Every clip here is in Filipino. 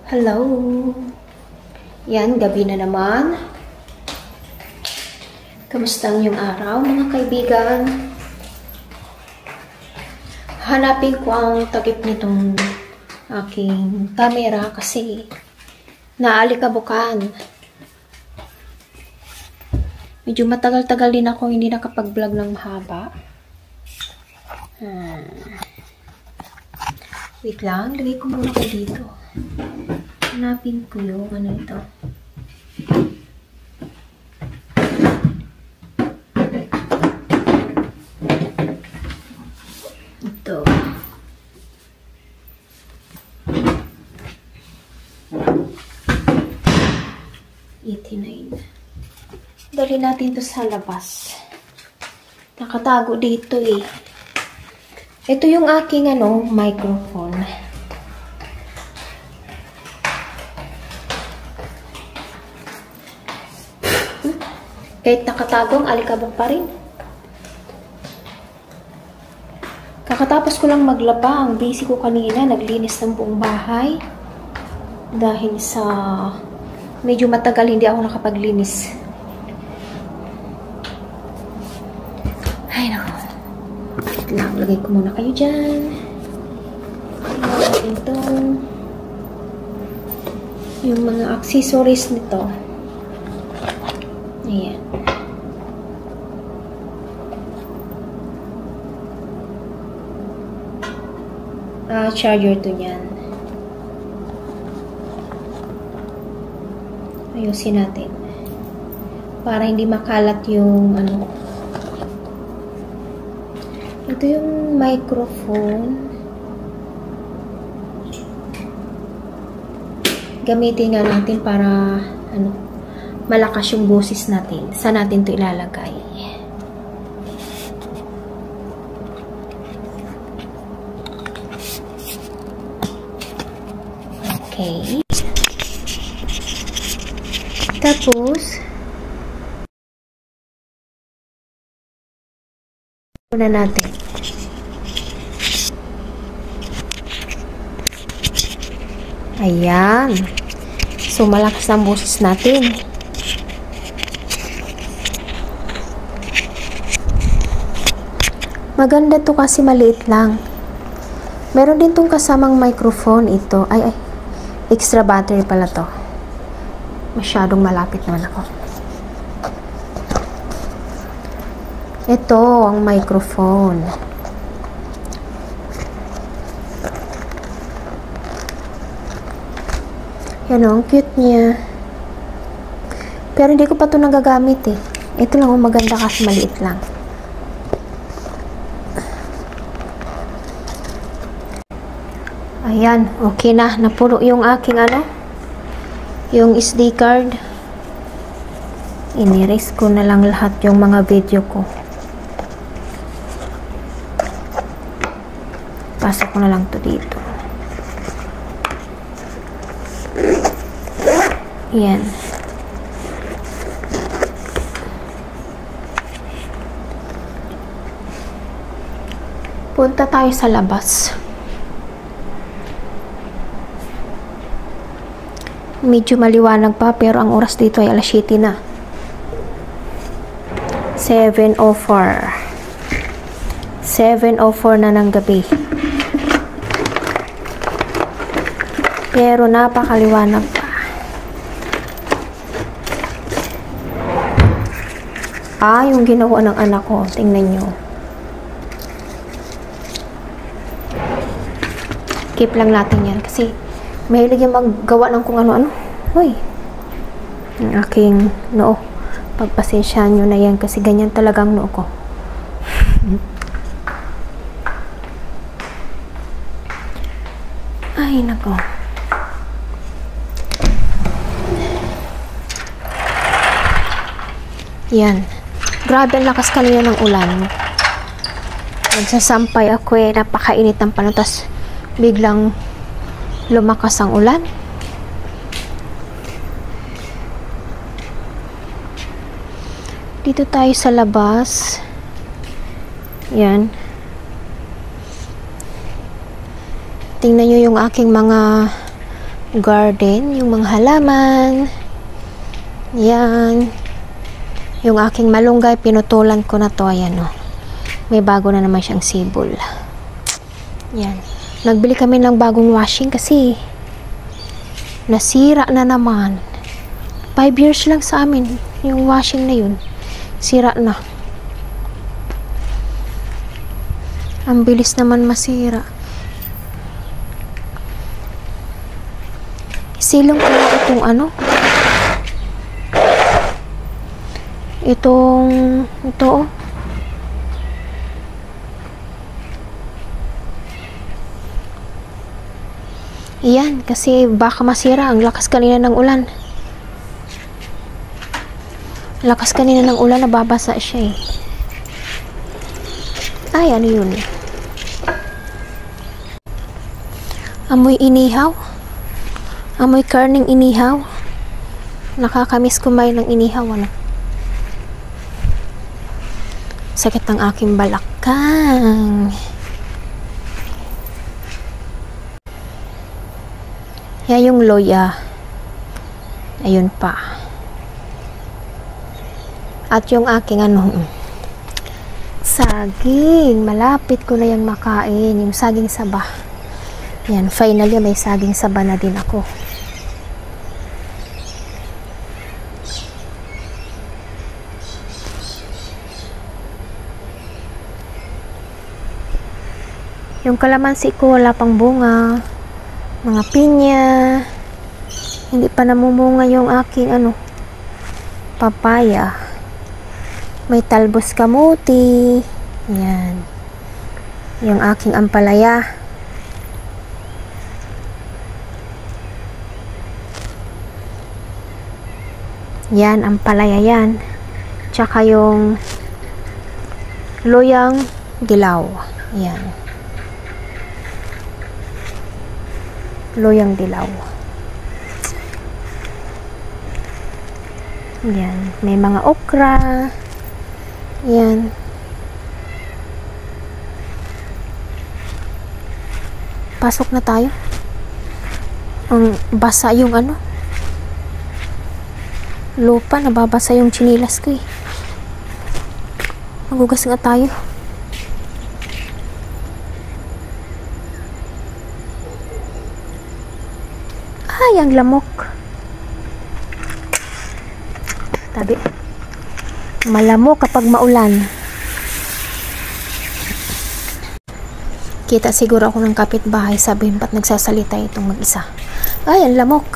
Hello! Yan, gabi na naman. Kamusta ang iyong araw, mga kaibigan? Hanapin ko ang takip nitong aking camera kasi naalikabukan. Medyo matagal-tagal din ako hindi nakapag-vlog ng mahaba. Wait lang, lagay ko muna ko dito. Hanapin ko yung ano ito. Ito. $89. Dali natin to sa labas. Nakatago dito eh. Ito yung aking microphone. Kahit nakatago, ang alikabok pa rin. Kakatapos ko lang maglaba. Ang busy ko kanina, naglinis ng buong bahay. Dahil sa medyo matagal hindi ako nakapaglinis. Ay, naku. Lagay ko muna kayo dyan. Ito. Yung mga accessories nito. Ayan. Charger to yan. Ayusin natin. Para hindi makalat yung Ito yung microphone. Gamitin nga natin para malakas yung boses natin. Saan natin ito ilalagay? Okay. Tapos, una natin. Ayan. So, malakas ang boses natin. Maganda to kasi maliit lang. Meron din tong kasamang microphone ito. Ay. Extra battery pala to. Masyadong malapit naman ako. Ito ang microphone. Yan o, ang cute niya. Pero hindi ko pa ito nagagamit eh. Ito lang ang maganda kasi maliit lang. Ayan, okay na. Napuno yung aking yung SD card. Iniris ko na lang lahat yung mga video ko. Pasok ko na lang to dito. Ayan. Punta tayo sa labas. Medyo maliwanag pa pero ang oras dito ay alas 7 na. 7:04. 7:04 na ng gabi. Pero napakaliwanag pa. Yung ginawa ng anak ko. Tingnan nyo. Keep lang natin yan kasi mahilig yung maggawa ng kung ano-ano. Uy. Ang aking noo. Pagpasensyahan nyo na yan kasi ganyan talagang noo ko. Ay, nako. Yan. Grabe ang lakas kanina ng ulan. Nagsasampay ako eh. Napakainit ng panahon. Tas biglang lumakas ang ulan. Dito tayo sa labas. Yan. Tingnan nyo yung aking mga garden, yung mga halaman. Yan. Yung aking malunggay, pinutulan ko na to. Ayan, oh. May bago na naman siyang sibol. Yan. Nagbili kami ng bagong washing kasi nasira na naman. 5 years lang sa amin yung washing na yun. Sira na. Ang bilis naman masira. Silong ko itong ano. Ito, oh. Iyan, kasi baka masira. Ang lakas kanina ng ulan. Lakas kanina ng ulan, nababasa siya eh. Ay, ano yun? Amoy inihaw. Amoy karning inihaw. Nakakamiss kumain ng inihaw, ano? Sakit ng aking balakang. Yan yung loya. Ayun pa. At yung aking ano, saging. Malapit ko na yung makain. Yung saging saba. Yan, finally may saging saba na din ako. Yung kalamansi ko wala pang bunga. Mga pinya. Hindi pa namumunga yung aking ano, papaya. May talbos kamuti. Yan. Yung aking ampalaya. Yan, ampalaya yan. Tsaka yung loyang dilaw. Yan. Loyang dilaw. Yan. May mga okra. Yan. Pasok na tayo. Ang basa yung ano. Lupa. Nababasa yung chinilas ko eh. Magugas nga tayo. Ay, ang lamok. Tabi. Malamok kapag maulan. Kita siguro ako ng kapitbahay. Sabihin ba't nagsasalita itong mag-isa. Ay, ang lamok.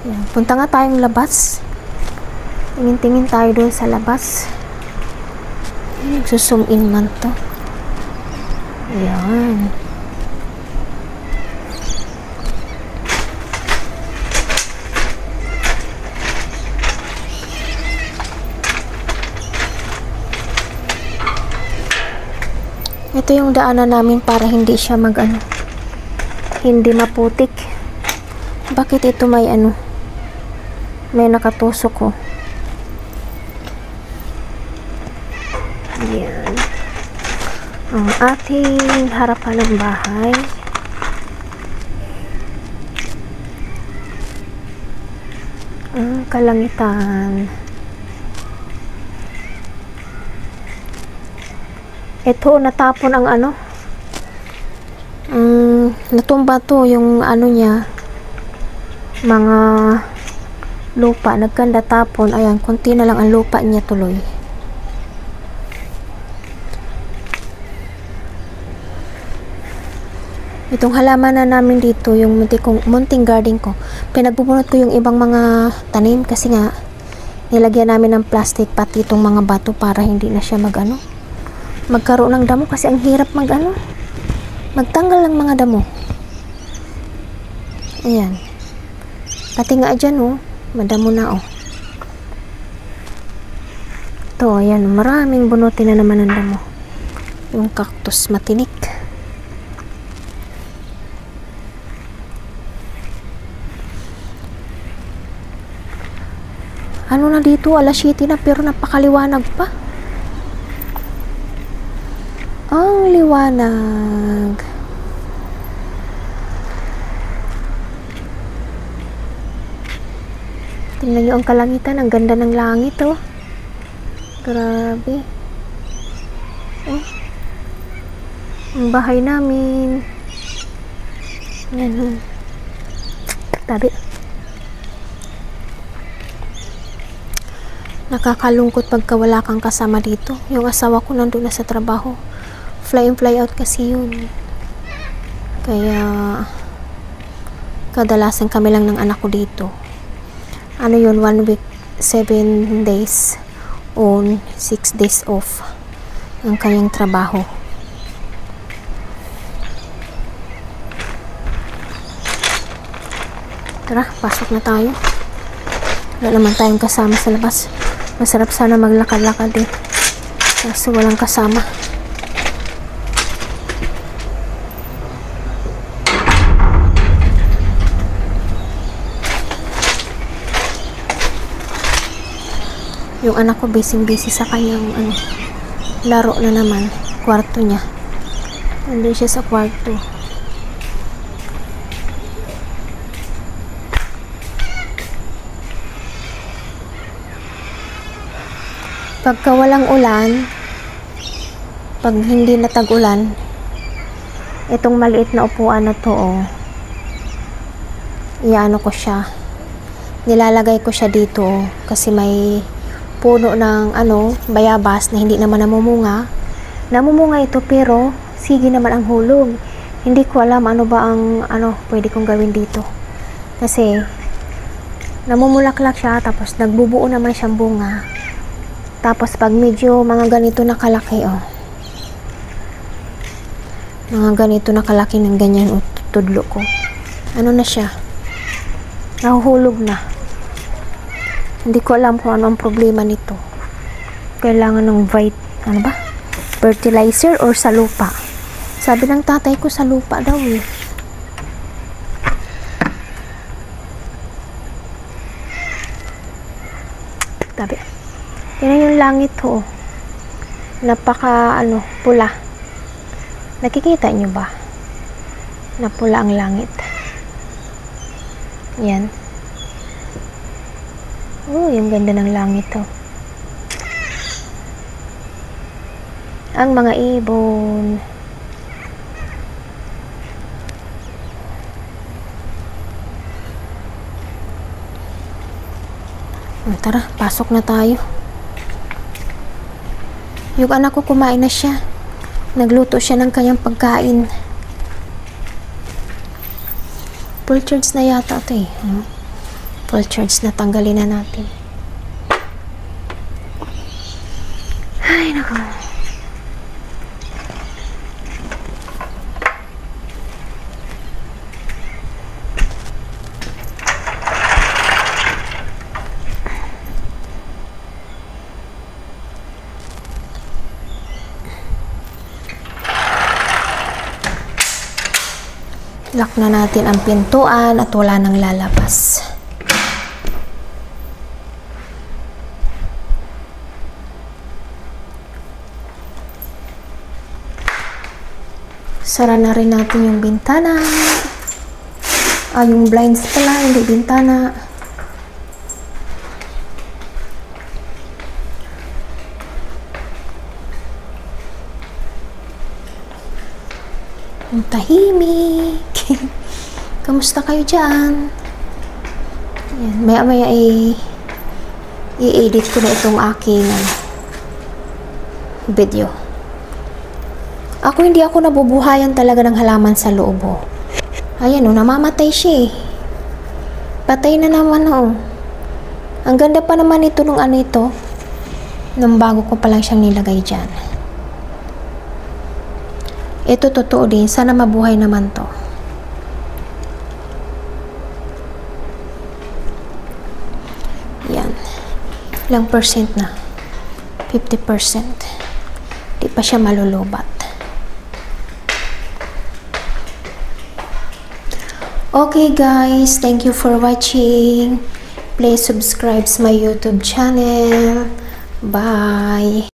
Yan. Punta nga tayong labas. Tingin-tingin tayo doon sa labas. Nagsusum in man to. Yan. Ito yung daanan namin para hindi siya hindi maputik. Bakit ito may may nakatusok ko. Yan. Ang ating harapan ng bahay. Ang kalangitan. Ito, natapon ang natumba to yung niya, mga lupa, nagkanda tapon. Ayan, konti na lang ang lupa niya tuloy. Itong halaman na namin dito, yung munting garden ko, pinagbubunot ko yung ibang mga tanim kasi nga, nilagyan namin ng plastic pati itong mga bato para hindi na siya magkaroon ng damo kasi ang hirap magtanggal ng mga damo. Ayan. Pati nga dyan, oh, madamo na, oh. Ito, ayan, maraming bunutin na naman ng damo. Yung cactus matinik. Ano na dito, alas 7 na pero napakaliwanag pa. Ang liwanag. Tingnan nyo ang kalangitan. Ang ganda ng langit, oh. Grabe. Oh. Ang bahay namin. Yan, oh. Tabi. Nakakalungkot pagka wala kang kasama dito. Yung asawa ko nandun na sa trabaho. Fly in fly out kasi yun. Kaya kadalasan kami lang ng anak ko dito. Ano yun, 1 week 7 days on 6 days off ang kanyang trabaho. Tara, pasok na tayo. Wala naman tayong kasama sa labas. Masarap sana maglakad-lakad eh, kaso walang kasama. Yung anak ko busy sa kanyang laro na naman, kwarto niya. Nandun siya sa kwarto. Pagka walang ulan, pag hindi na tag-ulan, itong maliit na upuan na to, oh, iyaano ko siya, nilalagay ko siya dito, oh, kasi may puno ng bayabas na hindi naman namumunga ito, pero sige naman ang hulog. Hindi ko alam ano ba ang pwede kong gawin dito, kasi namumulaklak siya, tapos nagbubuo naman siyang bunga. Tapos pag medyo mga ganito na kalaki, oh, mga ganito na kalaki ng ganyan, tudlo ko, ano na siya, nahuhulog na. Hindi ko alam kung ano ang problema nito. Kailangan ng fertilizer or sa lupa. Sabi ng tatay ko sa lupa daw eh. Tabi. Tingnan yung langit ho. Napaka pula. Nakikita nyo ba? Napula ang langit. Yan. Oh, yung ganda ng langit to. Ang mga ibon. Tara, pasok na tayo. Yung anak ko kumain na siya. Nagluto siya ng kanyang pagkain. Full charge na yata ito eh. Full charge na, tanggalin na natin. Ay, naku. Lock na natin ang pintuan at wala nang lalabas. Sara na rin natin yung bintana. Yung blinds pala, hindi bintana. Ang tahimik. Kamusta kayo dyan? Ayan, maya-maya i-edit ko na itong aking video. Hindi ako nabubuhayan talaga ng halaman sa loob. Ayan namamatay siya eh. Patay na naman Ang ganda pa naman ito nung ito. Nung bago ko pa lang siyang nilagay dyan. Ito totoo din. Sana mabuhay naman to. Yan. Ilang percent na? 50%. Di pa siya malulubat. Okay guys, thank you for watching. Please subscribe to my YouTube channel. Bye.